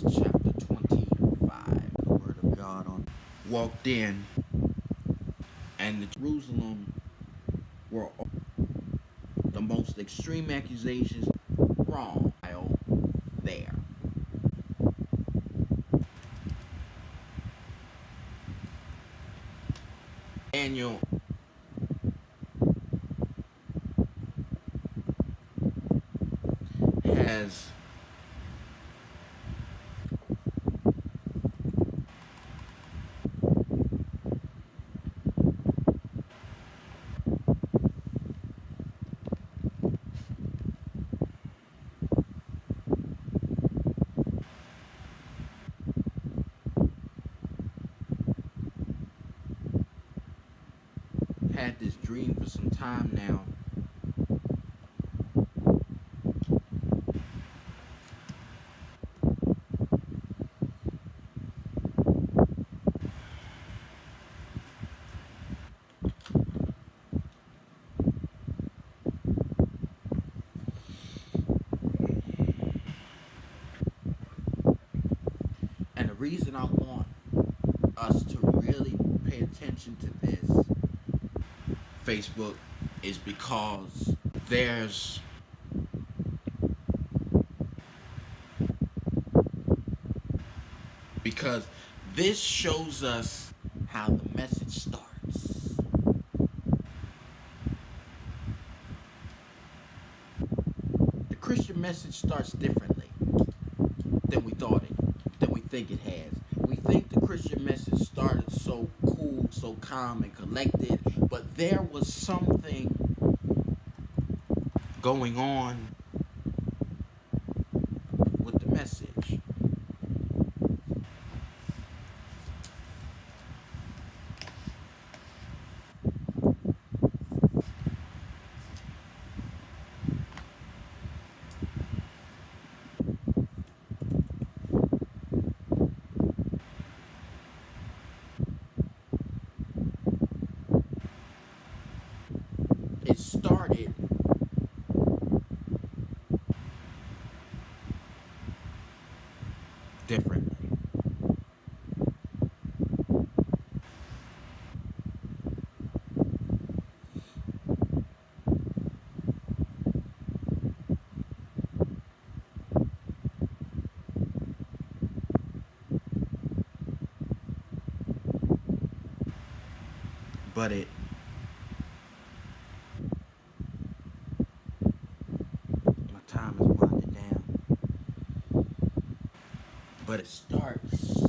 Acts chapter 25. The word of God on walked in, and the Jerusalem were the most extreme accusations wrong there. Daniel has had this dream for some time now. And the reason I want us to really pay attention to this Facebook is because there's because this shows us how the message starts. The Christian message starts differently than we think it has. We think the Christian message started so cool, so calm and collected, but there was something going on with the message. It started differently. But my time is winding down. But it starts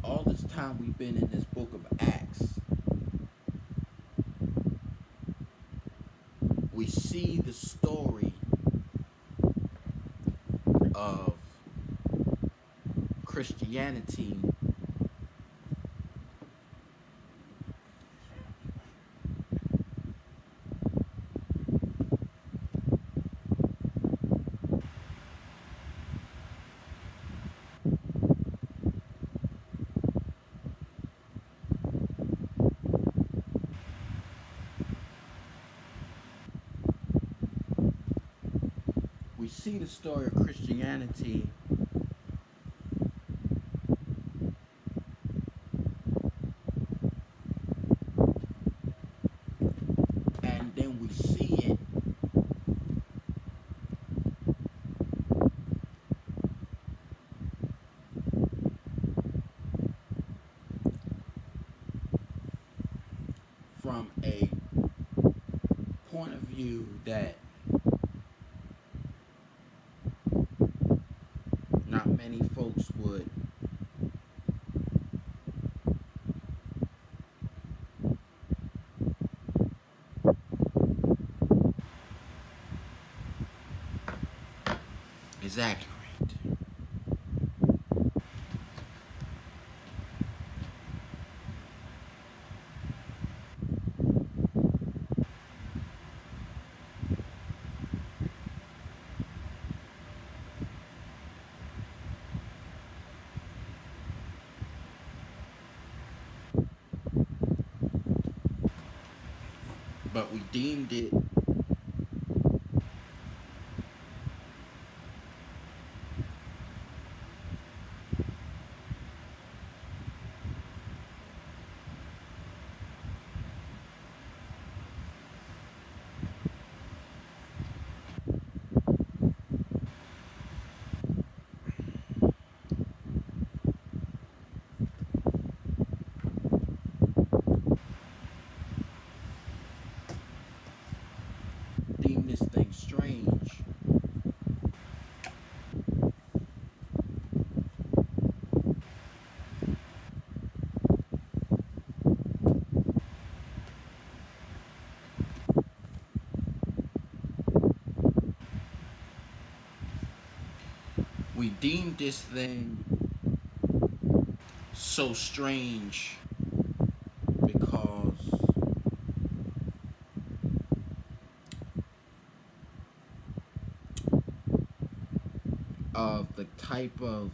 all this time we've been in this book of Acts. We see the story of Christianity we see the story of Christianity and then we see it from a point of view that not many folks would is accurate. but we deemed this thing strange. We deemed this thing so strange because of the type of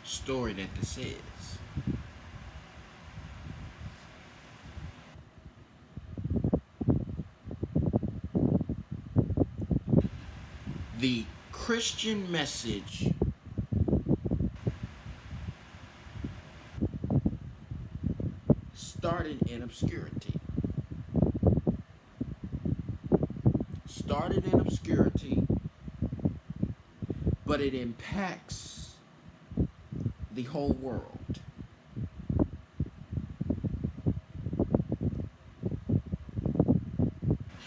story that this is. The Christian message started in obscurity. Started in obscurity, but it impacts the whole world.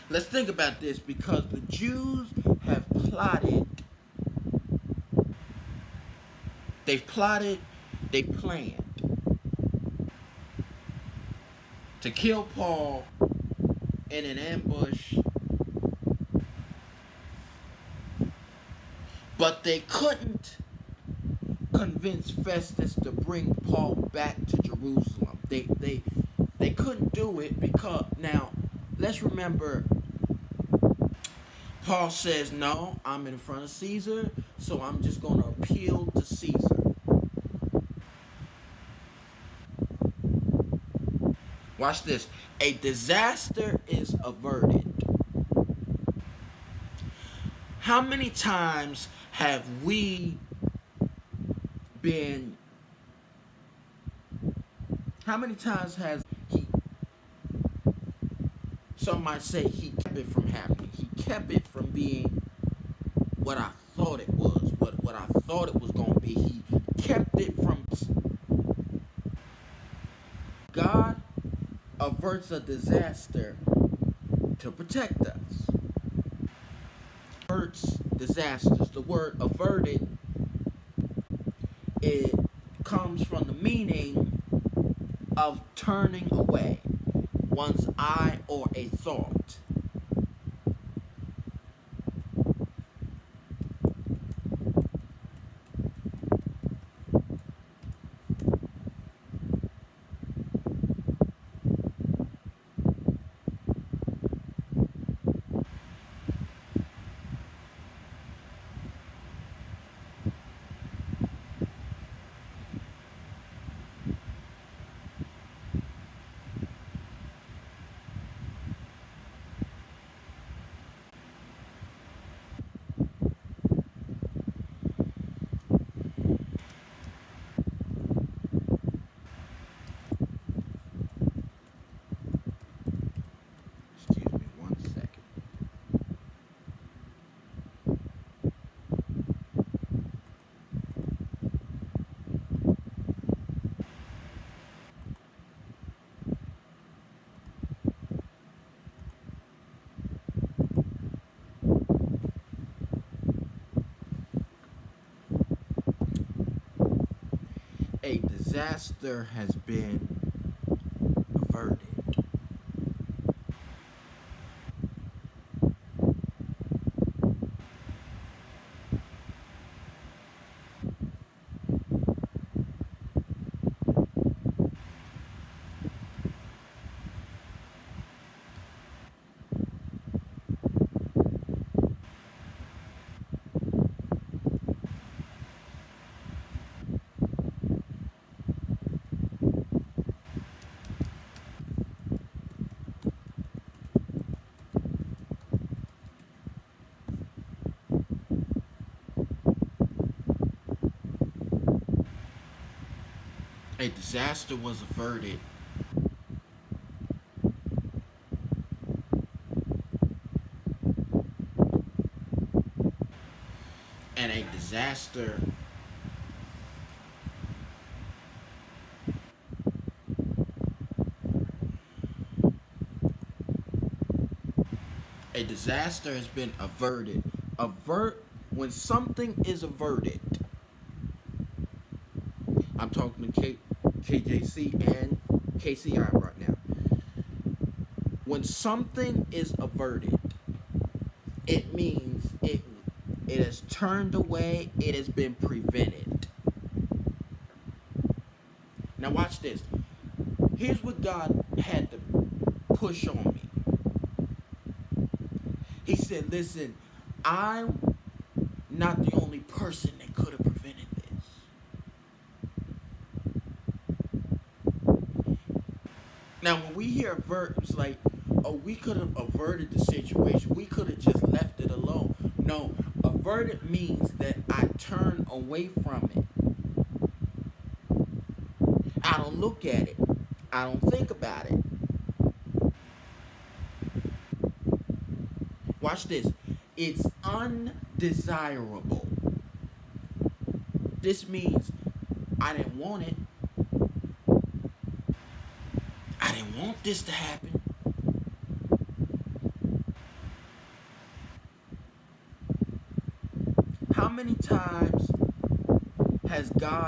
Let's think about this because the Jews have plotted, they've plotted, they've planned to kill Paul in an ambush, but they couldn't convince Festus to bring Paul back to Jerusalem. They couldn't do it because now let's remember Paul says, no, I'm in front of Caesar, so I'm just going to appeal to Caesar. Watch this. A disaster is averted. How many times have we been, how many times has he, some might say he kept it from happening. He kept it from being what I thought it was, what I thought it was going to be. He kept it from, God averts a disaster to protect us. Averts disasters. The word averted, it comes from the meaning of turning away one's eye or a thought. Excuse me one second. A disaster has been averted. A disaster was averted, and a disaster has been averted. Avert when something is averted. I'm talking to KJC and KCI right now. When something is averted, it means it has turned away, it has been prevented. Now watch this. Here's what God had to push on me. He said, listen, I'm not the only person that could have prevented this. Now when we hear verbs like, oh, we could have averted the situation, we could have just left it alone. No, averted means that I turn away from it. I don't look at it. I don't think about it. Watch this. It's undesirable. This means I didn't want it. I didn't want this to happen. How many times has God